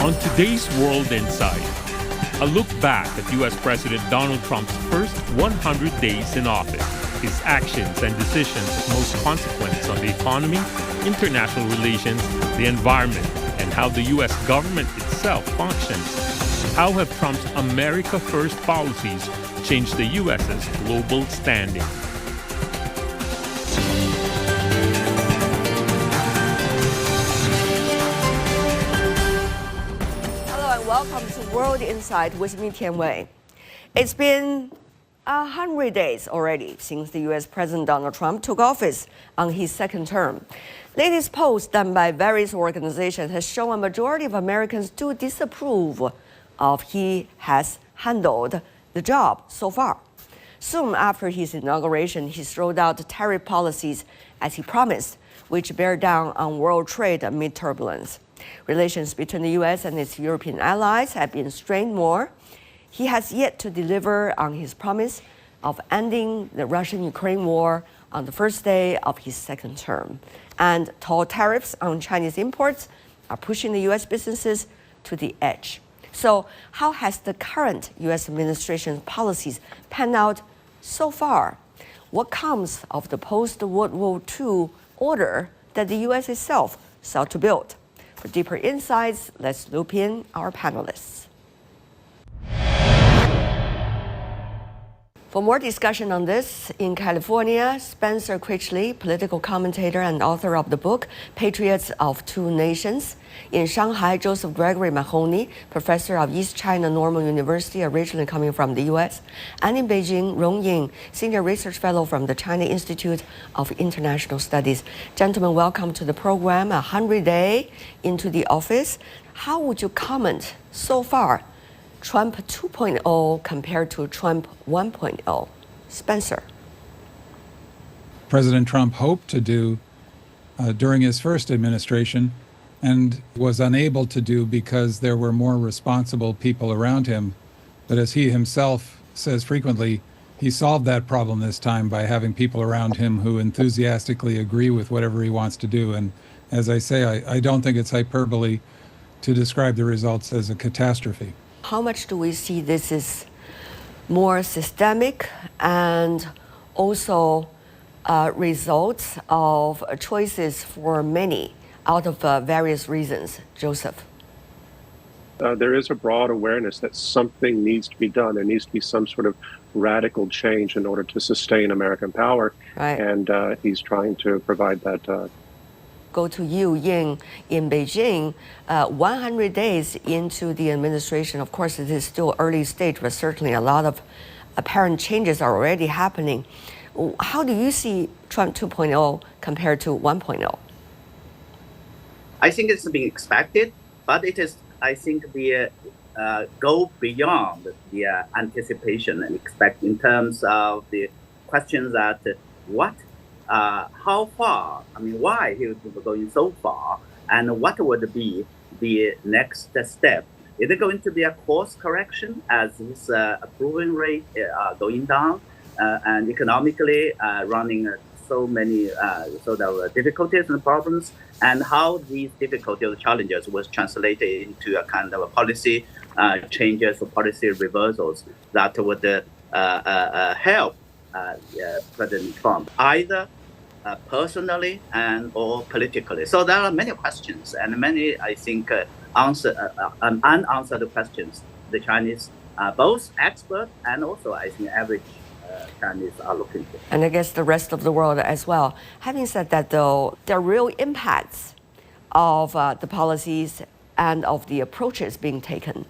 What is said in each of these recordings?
On today's World Insight, a look back at U.S. President Donald Trump's first 100 days in office, his actions and decisions of most consequence on the economy, international relations, the environment, and how the U.S. government itself functions. How have Trump's America First policies changed the U.S.'s global standing? Welcome to World Insight with me, Tian Wei. It's been 100 days already since the U.S. President Donald Trump took office on his second term. Latest polls done by various organizations has shown a majority of Americans do disapprove of he has handled the job so far. Soon after his inauguration, he rolled out tariff policies as he promised, which bear down on world trade amid turbulence. Relations between the U.S. and its European allies have been strained more. He has yet to deliver on his promise of ending the Russian-Ukraine war on the first day of his second term. And tall tariffs on Chinese imports are pushing the U.S. businesses to the edge. So how has the current U.S. administration's policies panned out so far? What comes of the post-World War II order that the U.S. itself sought to build? For deeper insights, let's loop in our panelists. For more discussion on this, in California, Spencer Critchley, political commentator and author of the book Patriots of Two Nations. In Shanghai, Joseph Gregory Mahoney, professor of East China Normal University, originally coming from the U.S. And in Beijing, Rong Ying, senior research fellow from the China Institute of International Studies. Gentlemen, welcome to the program. 100 days into the office. How would you comment so far? Trump 2.0 compared to Trump 1.0. Spencer. President Trump hoped to do during his first administration and was unable to do because there were more responsible people around him. But as he himself says frequently, he solved that problem this time by having people around him who enthusiastically agree with whatever he wants to do. And as I say, I don't think it's hyperbole to describe the results as a catastrophe. How much do we see this is more systemic and also results of choices for many out of various reasons? Joseph. There is a broad awareness that something needs to be done. There needs to be some sort of radical change in order to sustain American power. Right. And he's trying to provide that. Go to you, Ying, in Beijing. 100 days into the administration, of course, it is still early stage, but certainly a lot of apparent changes are already happening. How do you see Trump 2.0 compared to 1.0? I think it's being expected, but it is, I think, the go beyond the anticipation and expect in terms of the questions that how far, why he was going so far, and what would be the next step? Is it going to be a course correction as his approval rate going down and economically running so many sort of difficulties and problems, and how these difficulties or challenges was translated into a kind of a policy changes or policy reversals that would help President Trump, either personally and or politically. So there are many questions and many, I think, unanswered questions the Chinese, both expert and also, I think, average Chinese are looking for. And I guess the rest of the world as well. Having said that, though, there are real impacts of the policies and of the approaches being taken.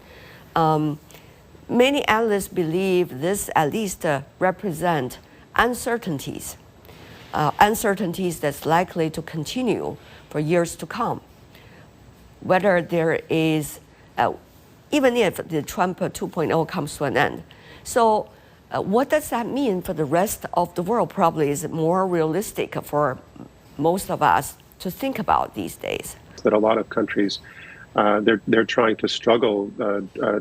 Many analysts believe this at least represent uncertainties that's likely to continue for years to come. Whether there is, even if the Trump 2.0 comes to an end. So what does that mean for the rest of the world? Probably is more realistic for most of us to think about these days. That a lot of countries, they're trying to struggle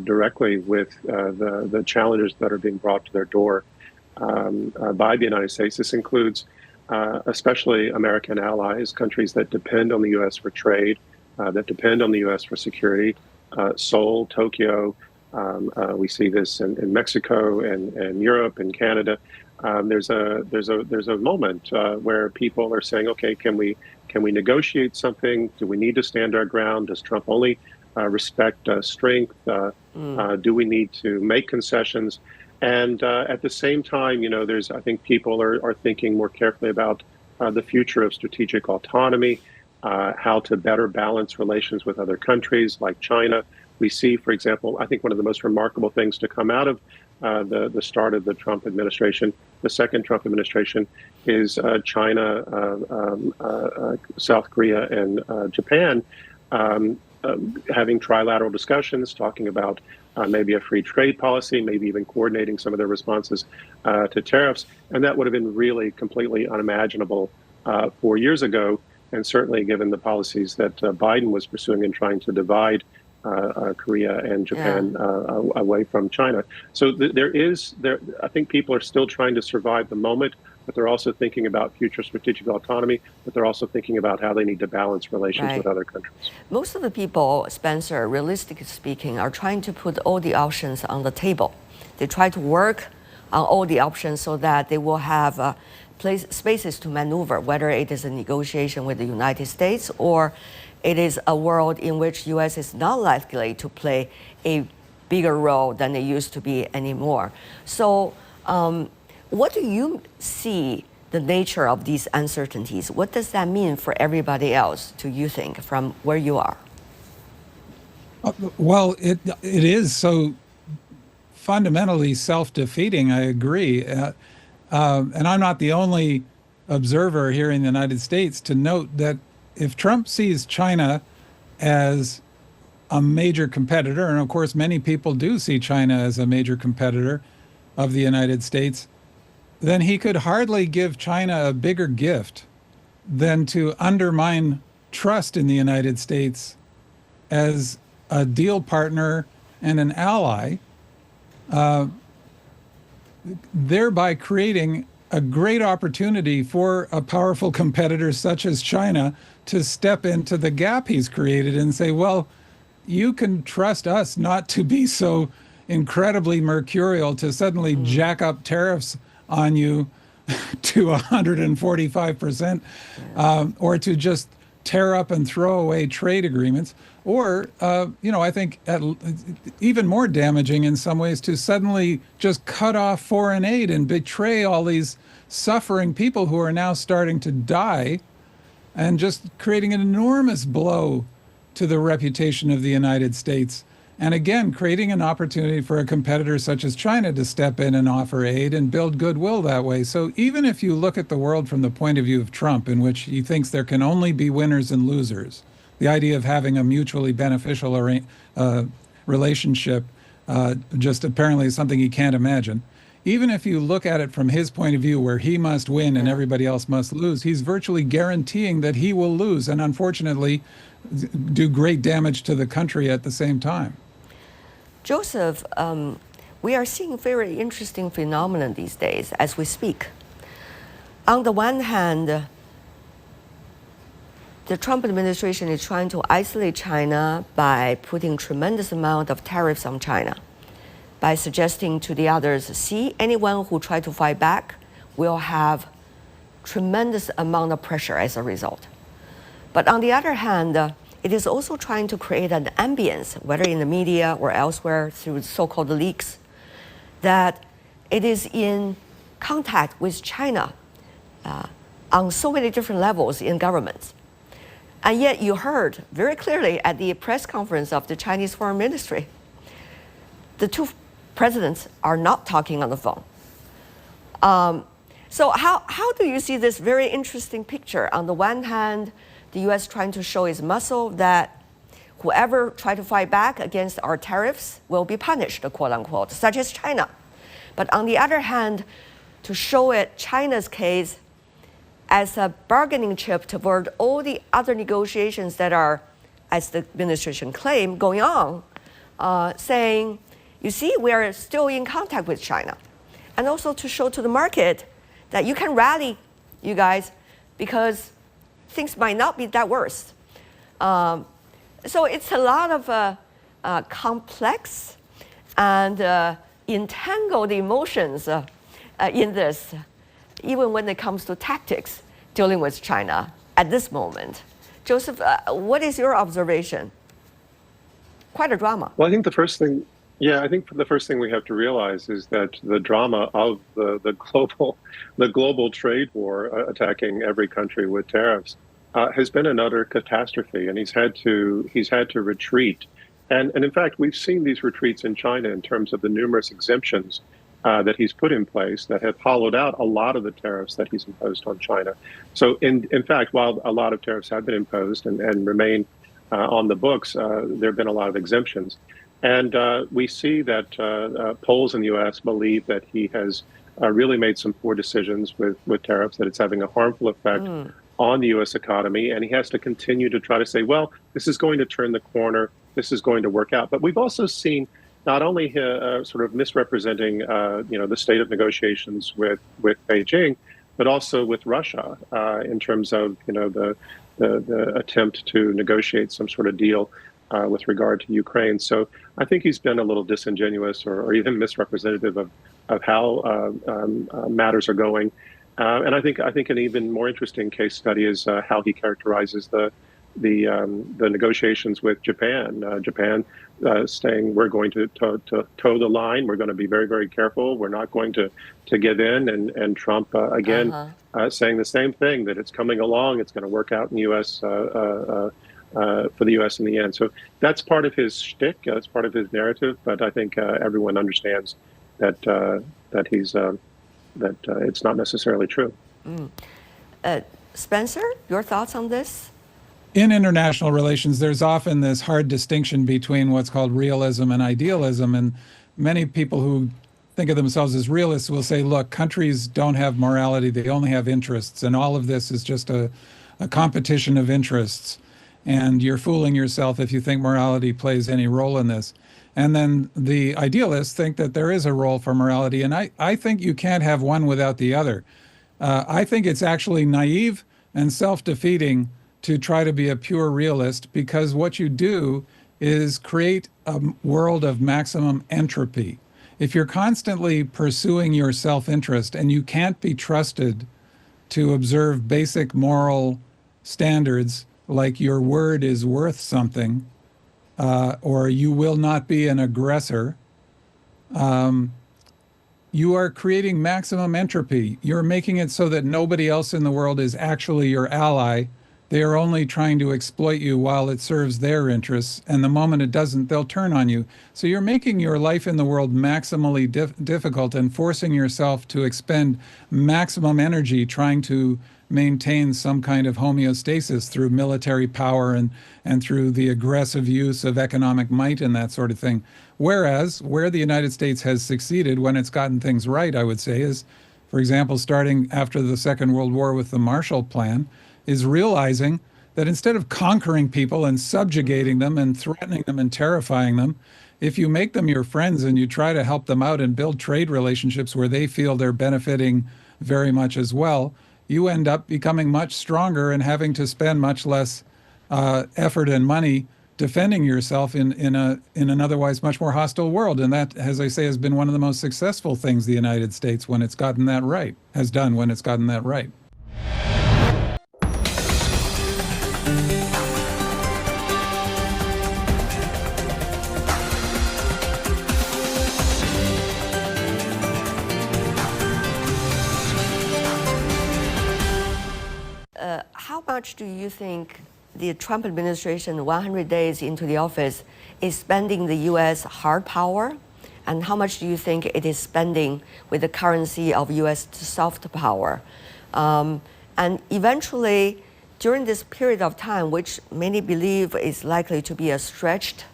directly with the challenges that are being brought to their door by the United States. This includes especially American allies, countries that depend on the U.S. for trade, that depend on the U.S. for security, Seoul, Tokyo. We see this in Mexico and Europe and Canada. There's a moment where people are saying, okay, can we negotiate something? Do we need to stand our ground? Does Trump only respect strength? Do we need to make concessions? And at the same time, I think people are thinking more carefully about the future of strategic autonomy, how to better balance relations with other countries like China. We see, for example, I think one of the most remarkable things to come out of the start of the Trump administration, the second Trump administration, is China, South Korea, and Japan having trilateral discussions, talking about maybe a free trade policy, maybe even coordinating some of their responses to tariffs. And that would have been really completely unimaginable 4 years ago, and certainly given the policies that Biden was pursuing in trying to divide Korea and Japan away from China. So I think people are still trying to survive the moment, but they're also thinking about future strategic autonomy, but they're also thinking about how they need to balance relations with other countries. Most of the people, Spencer, realistically speaking, are trying to put all the options on the table. They try to work on all the options so that they will have spaces to maneuver, whether it is a negotiation with the United States or it is a world in which U.S. is not likely to play a bigger role than it used to be anymore. So what do you see the nature of these uncertainties? What does that mean for everybody else, do you think, from where you are? Well, it is so fundamentally self-defeating, I agree. And I'm not the only observer here in the United States to note that if Trump sees China as a major competitor, and of course many people do see China as a major competitor of the United States, then he could hardly give China a bigger gift than to undermine trust in the United States as a deal partner and an ally, thereby creating a great opportunity for a powerful competitor such as China to step into the gap he's created and say, well, you can trust us not to be so incredibly mercurial to suddenly jack up tariffs on you to 145%, or to just tear up and throw away trade agreements, or, I think even more damaging in some ways to suddenly just cut off foreign aid and betray all these suffering people who are now starting to die, and just creating an enormous blow to the reputation of the United States. And again, creating an opportunity for a competitor such as China to step in and offer aid and build goodwill that way. So even if you look at the world from the point of view of Trump, in which he thinks there can only be winners and losers, the idea of having a mutually beneficial relationship just apparently is something he can't imagine. Even if you look at it from his point of view, where he must win and everybody else must lose, he's virtually guaranteeing that he will lose and unfortunately do great damage to the country at the same time. Joseph, we are seeing very interesting phenomenon these days as we speak. On the one hand, the Trump administration is trying to isolate China by putting tremendous amount of tariffs on China, by suggesting to the others, see, anyone who try to fight back will have tremendous amount of pressure as a result. But on the other hand, it is also trying to create an ambience, whether in the media or elsewhere through so-called leaks, that it is in contact with China on so many different levels in governments. And yet you heard very clearly at the press conference of the Chinese Foreign Ministry, the two presidents are not talking on the phone. So how do you see this very interesting picture? On the one hand, the U.S. trying to show its muscle that whoever try to fight back against our tariffs will be punished, quote unquote, such as China. But on the other hand, to show it China's case as a bargaining chip toward all the other negotiations that are, as the administration claimed, going on, saying, you see, we are still in contact with China. And also to show to the market that you can rally, you guys, because things might not be that worse. So it's a lot of complex and entangled emotions in this, even when it comes to tactics dealing with China at this moment. Joseph, what is your observation? Quite a drama. Well, I think the first thing we have to realize is that the drama of the global trade war attacking every country with tariffs has been an utter catastrophe, and he's had to retreat. And in fact, we've seen these retreats in China in terms of the numerous exemptions that he's put in place that have hollowed out a lot of the tariffs that he's imposed on China. So in fact, while a lot of tariffs have been imposed and remain on the books, there have been a lot of exemptions. And we see that polls in the U.S. believe that he has really made some poor decisions with tariffs, that it's having a harmful effect on the U.S. economy. And he has to continue to try to say, well, this is going to turn the corner. This is going to work out. But we've also seen not only sort of misrepresenting, the state of negotiations with Beijing, but also with Russia in terms of, the attempt to negotiate some sort of deal with regard to Ukraine. So I think he's been a little disingenuous or even misrepresentative of how matters are going. And I think an even more interesting case study is how he characterizes the negotiations with Japan. Japan saying we're going to toe the line. We're going to be very, very careful. We're not going to give in. And Trump again saying the same thing, that it's coming along. It's going to work out in the U.S. For the U.S. in the end. So that's part of his shtick. That's part of his narrative. But I think everyone understands that it's not necessarily true. Spencer, your thoughts on this? In international relations, there's often this hard distinction between what's called realism and idealism. And many people who think of themselves as realists will say, look, countries don't have morality, they only have interests. And all of this is just a competition of interests. And you're fooling yourself if you think morality plays any role in this. And then the idealists think that there is a role for morality. And I think you can't have one without the other. I think it's actually naive and self-defeating to try to be a pure realist, because what you do is create a world of maximum entropy. If you're constantly pursuing your self-interest and you can't be trusted to observe basic moral standards, like your word is worth something, or you will not be an aggressor, you are creating maximum entropy. You're making it so that nobody else in the world is actually your ally. They are only trying to exploit you while it serves their interests, and the moment it doesn't, they'll turn on you. So you're making your life in the world maximally difficult and forcing yourself to expend maximum energy trying to maintain some kind of homeostasis through military power and through the aggressive use of economic might and that sort of thing. Whereas where the United States has succeeded when it's gotten things right, I would say, is, for example, starting after the Second World War with the Marshall Plan, is realizing that instead of conquering people and subjugating them and threatening them and terrifying them, if you make them your friends and you try to help them out and build trade relationships where they feel they're benefiting very much as well, you end up becoming much stronger and having to spend much less effort and money defending yourself in an otherwise much more hostile world. And that, as I say, has been one of the most successful things the United States, when it's gotten that right, has done when it's gotten that right. How much do you think the Trump administration, 100 days into the office, is spending the U.S. hard power? And how much do you think it is spending with the currency of U.S. soft power? And eventually, during this period of time, which many believe is likely to be a stretched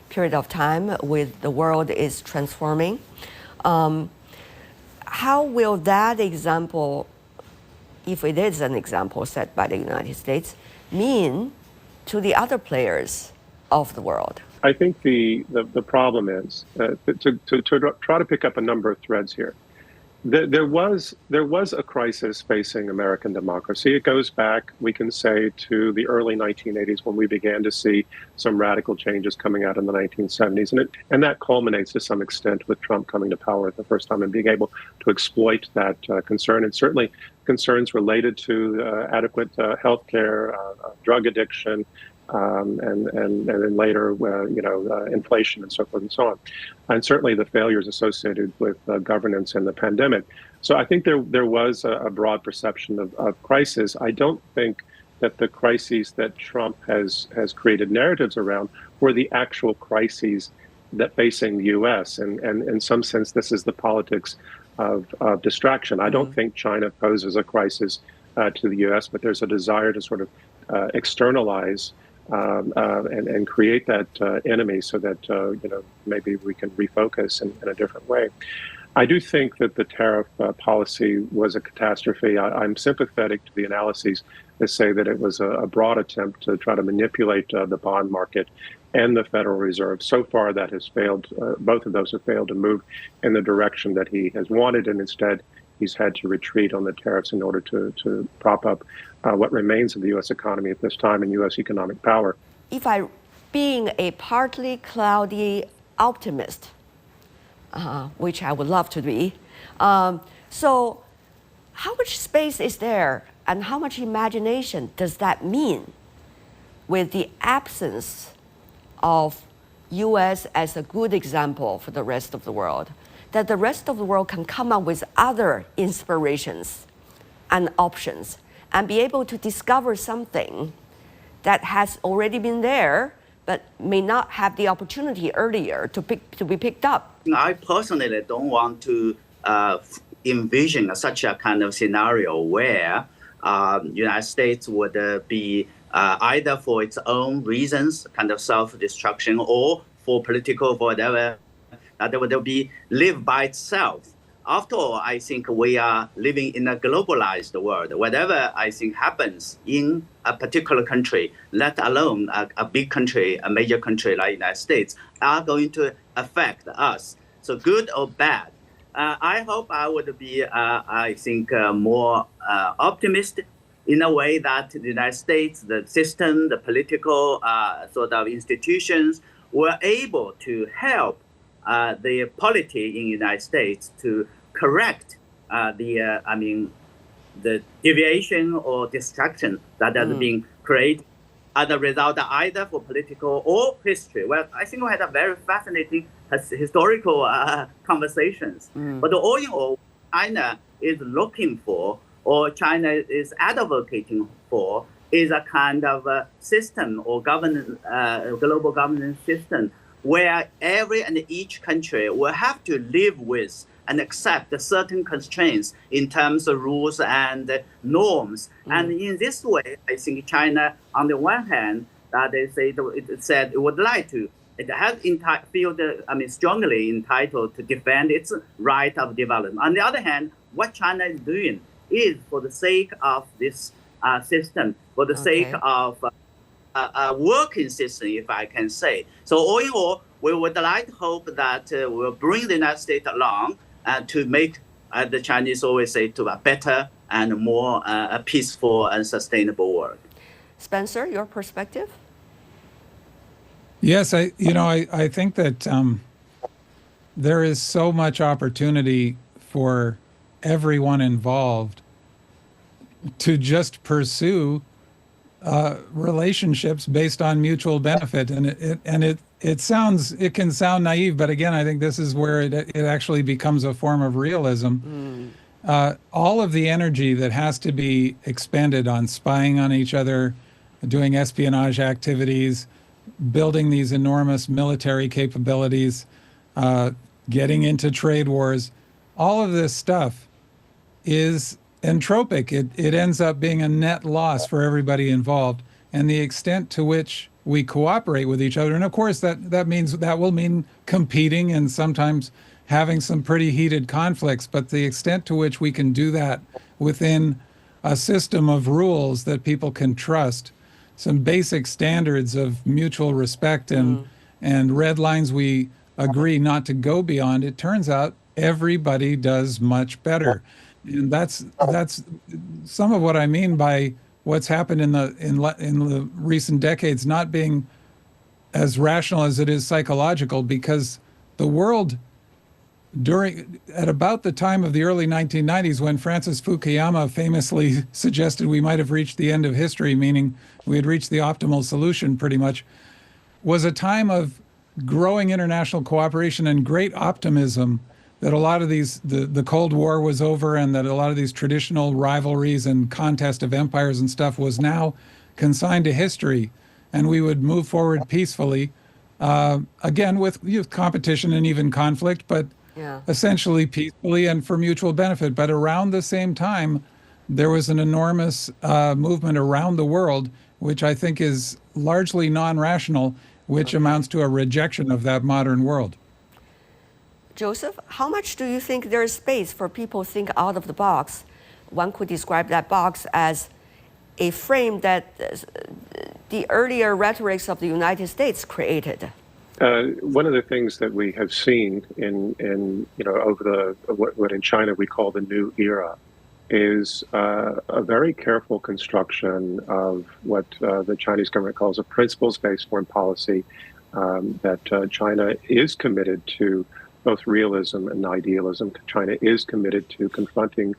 period of time with the world is transforming, how will that example, if it is an example set by the United States, mean to the other players of the world? I think the problem is to try to pick up a number of threads here. There was a crisis facing American democracy. It goes back, we can say, to the early 1980s when we began to see some radical changes coming out in the 1970s, and that culminates to some extent with Trump coming to power at the first time and being able to exploit that concern, and certainly concerns related to adequate health care, drug addiction, and then later, inflation and so forth and so on, and certainly the failures associated with governance and the pandemic. So I think there was a broad perception of crisis. I don't think that the crises that Trump has created narratives around were the actual crises that facing the U.S. And in some sense, this is the politics of distraction. I don't think China poses a crisis to the U.S., but there's a desire to sort of externalize and create that enemy so that maybe we can refocus in a different way. I do think that the tariff policy was a catastrophe. I'm sympathetic to the analyses that say that it was a broad attempt to try to manipulate the bond market and the Federal Reserve. So far, that has failed. Both of those have failed to move in the direction that he has wanted, and instead, he's had to retreat on the tariffs in order to prop up what remains of the U.S. economy at this time and U.S. economic power. If I, being a partly cloudy optimist, which I would love to be, so how much space is there and how much imagination does that mean with the absence of U.S. as a good example for the rest of the world, that the rest of the world can come up with other inspirations and options and be able to discover something that has already been there but may not have the opportunity earlier to be picked up? I personally don't want to envision such a kind of scenario where United States would be either for its own reasons, kind of self-destruction, or for political, for whatever, that it would be live by itself. After all, I think we are living in a globalized world. Whatever I think happens in a particular country, let alone a big country, a major country like the United States, are going to affect us. So good or bad. I hope I would be, more optimistic in a way that the United States, the system, the political sort of institutions were able to help the polity in the United States to correct the deviation or distraction that has been created as a result either for political or history. Well, I think we had a very fascinating historical conversations. But all in all, China is looking for, or China is advocating for, is a kind of a system or governance, global governance system where every and each country will have to live with and accept certain constraints in terms of rules and norms. And in this way, I think China, on the one hand, it said it would like to, it has strongly entitled to defend its right of development. On the other hand, what China is doing is for the sake of this system, for the sake of a working system, if I can say. So all in all, we would like to hope that we'll bring the United States along to make, the Chinese always say, to a better and more peaceful and sustainable world. Spencer, your perspective? Yes, I think that there is so much opportunity for everyone involved to just pursue relationships based on mutual benefit, and it can sound naive, but again, I think this is where it actually becomes a form of realism. All of the energy that has to be expended on spying on each other, doing espionage activities, building these enormous military capabilities, getting into trade wars, all of this stuff is entropic. It ends up being a net loss for everybody involved. And the extent to which we cooperate with each other, and of course that will mean competing and sometimes having some pretty heated conflicts, but the extent to which we can do that within a system of rules that people can trust, some basic standards of mutual respect and red lines we agree not to go beyond, it turns out everybody does much better. And that's some of what I mean by what's happened in the recent decades not being as rational as it is psychological, because the world at about the time of the early 1990s, when Francis Fukuyama famously suggested we might have reached the end of history, meaning we had reached the optimal solution pretty much, was a time of growing international cooperation and great optimism that a lot of the Cold War was over, and that a lot of these traditional rivalries and contest of empires and stuff was now consigned to history, and we would move forward peacefully, again with competition and even conflict, but essentially peacefully and for mutual benefit. But around the same time, there was an enormous movement around the world, which I think is largely non-rational, which amounts to a rejection of that modern world. Joseph, how much do you think there is space for people to think out of the box? One could describe that box as a frame that the earlier rhetorics of the United States created. One of the things that we have seen in over what in China we call the new era is a very careful construction of what the Chinese government calls a principles-based foreign policy, that China is committed to both realism and idealism. China is committed to confronting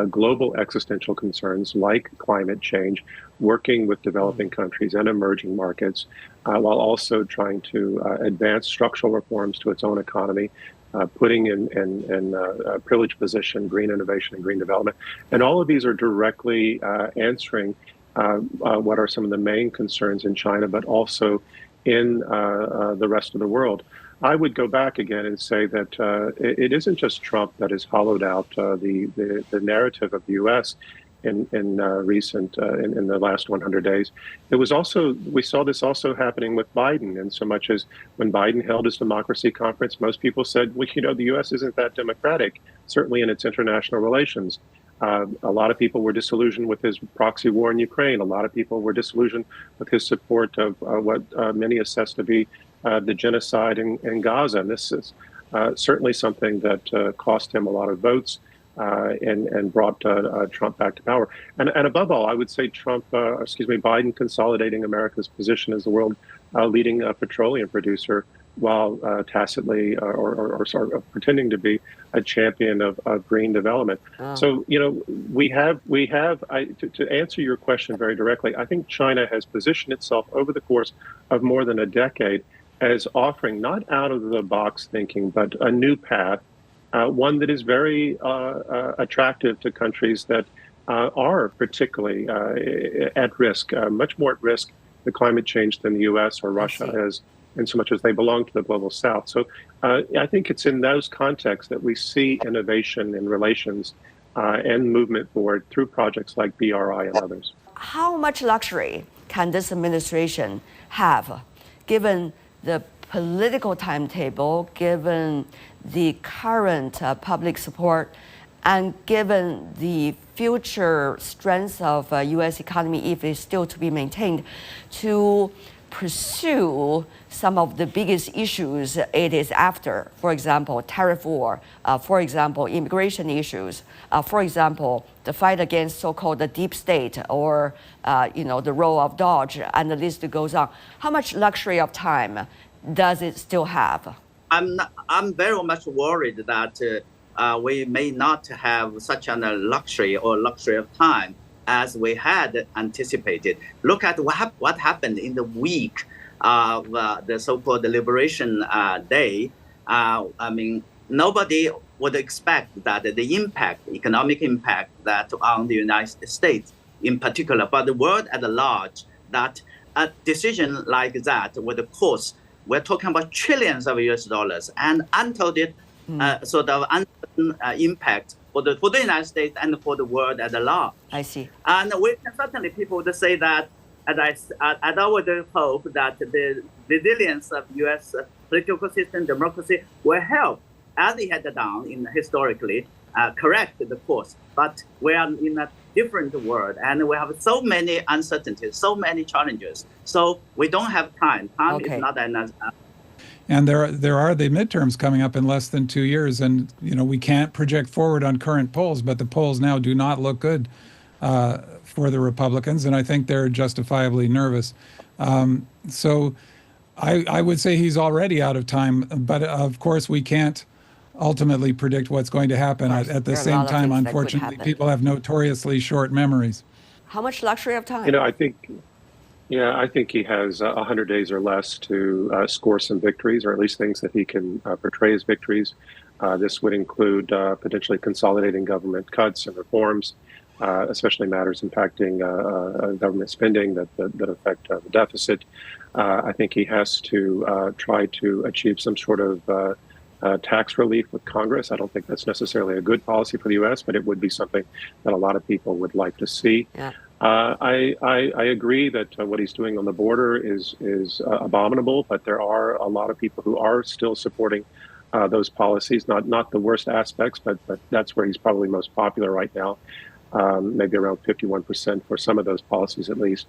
global existential concerns like climate change, working with developing countries and emerging markets, while also trying to advance structural reforms to its own economy, putting in a privileged position green innovation and green development. And all of these are directly answering what are some of the main concerns in China, but also in the rest of the world. I would go back again and say that it isn't just Trump that has hollowed out the narrative of the U.S. in the last 100 days. It was also, we saw this also happening with Biden, in so much as when Biden held his democracy conference, most people said, well, the U.S. isn't that democratic, certainly in its international relations. A lot of people were disillusioned with his proxy war in Ukraine. A lot of people were disillusioned with his support of what many assess to be the genocide in Gaza. And this is certainly something that cost him a lot of votes and brought Trump back to power. And above all, I would say Biden consolidating America's position as the world leading petroleum producer, while tacitly or sort of pretending to be a champion of green development. So, we have to answer your question very directly, I think China has positioned itself over the course of more than a decade as offering not out of the box thinking, but a new path, one that is very attractive to countries that are particularly at risk, much more at risk to climate change than the U.S. or Russia is, in so much as they belong to the global South. So I think it's in those contexts that we see innovation in relations and movement forward through projects like BRI and others. How much luxury can this administration have, given the political timetable, given the current public support, and given the future strength of U.S. economy, if it's still to be maintained, to pursue some of the biggest issues it is after? For example, tariff war, for example, immigration issues, for example, the fight against so-called the deep state, or the role of Dodge, and the list goes on. How much luxury of time does it still have? I'm very much worried that we may not have such a luxury of time as we had anticipated. Look at what happened in the week of the so-called Liberation Day. Nobody would expect that the economic impact that on the United States in particular, but the world at large, that a decision like that would cost, we're talking about trillions of US dollars, and untold sort of uncertain impact for the United States and for the world at large. I see. And we can certainly, people would say that, as I would hope that the resilience of U.S. political system, democracy, will help, as it had done historically, correct the course. But we are in a different world, and we have so many uncertainties, so many challenges. So we don't have time. Time is not enough. And there are the midterms coming up in less than 2 years, and we can't project forward on current polls, but the polls now do not look good for the Republicans, and I think they're justifiably nervous. So I would say he's already out of time, but of course we can't ultimately predict what's going to happen. At the same time, unfortunately, people have notoriously short memories. How much luxury of time? I think he has 100 days or less to score some victories, or at least things that he can portray as victories. This would include potentially consolidating government cuts and reforms, especially matters impacting government spending that affect the deficit. I think he has to try to achieve some sort of tax relief with Congress. I don't think that's necessarily a good policy for the U.S., but it would be something that a lot of people would like to see. Yeah. I agree that what he's doing on the border is abominable, but there are a lot of people who are still supporting those policies. Not the worst aspects, but that's where he's probably most popular right now. Maybe around 51% for some of those policies, at least.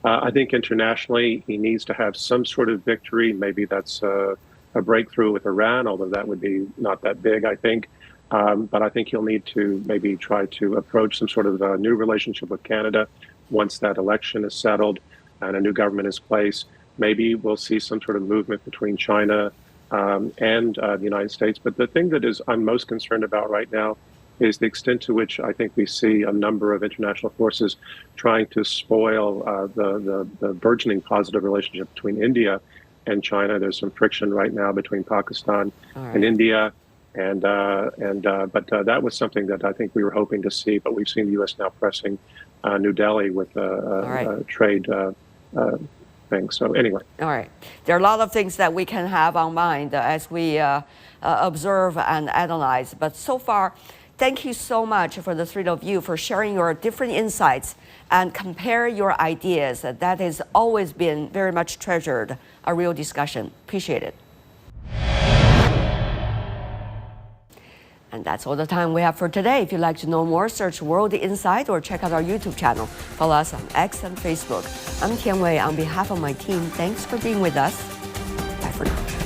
I think internationally, he needs to have some sort of victory. Maybe that's a breakthrough with Iran, although that would be not that big, I think. But I think he'll need to maybe try to approach some sort of a new relationship with Canada once that election is settled and a new government is placed. Maybe we'll see some sort of movement between China and the United States. But the thing that I'm most concerned about right now is the extent to which I think we see a number of international forces trying to spoil the burgeoning positive relationship between India and China. There's some friction right now between Pakistan and India. But that was something that I think we were hoping to see, but we've seen the U.S. now pressing New Delhi with trade things. So anyway. All right. There are a lot of things that we can have on mind as we observe and analyze. But so far, thank you so much for the three of you for sharing your different insights and compare your ideas. That has always been very much treasured, a real discussion. Appreciate it. And that's all the time we have for today. If you'd like to know more, search World Insight or check out our YouTube channel. Follow us on X and Facebook. I'm Tian Wei. On behalf of my team, thanks for being with us. Bye for now.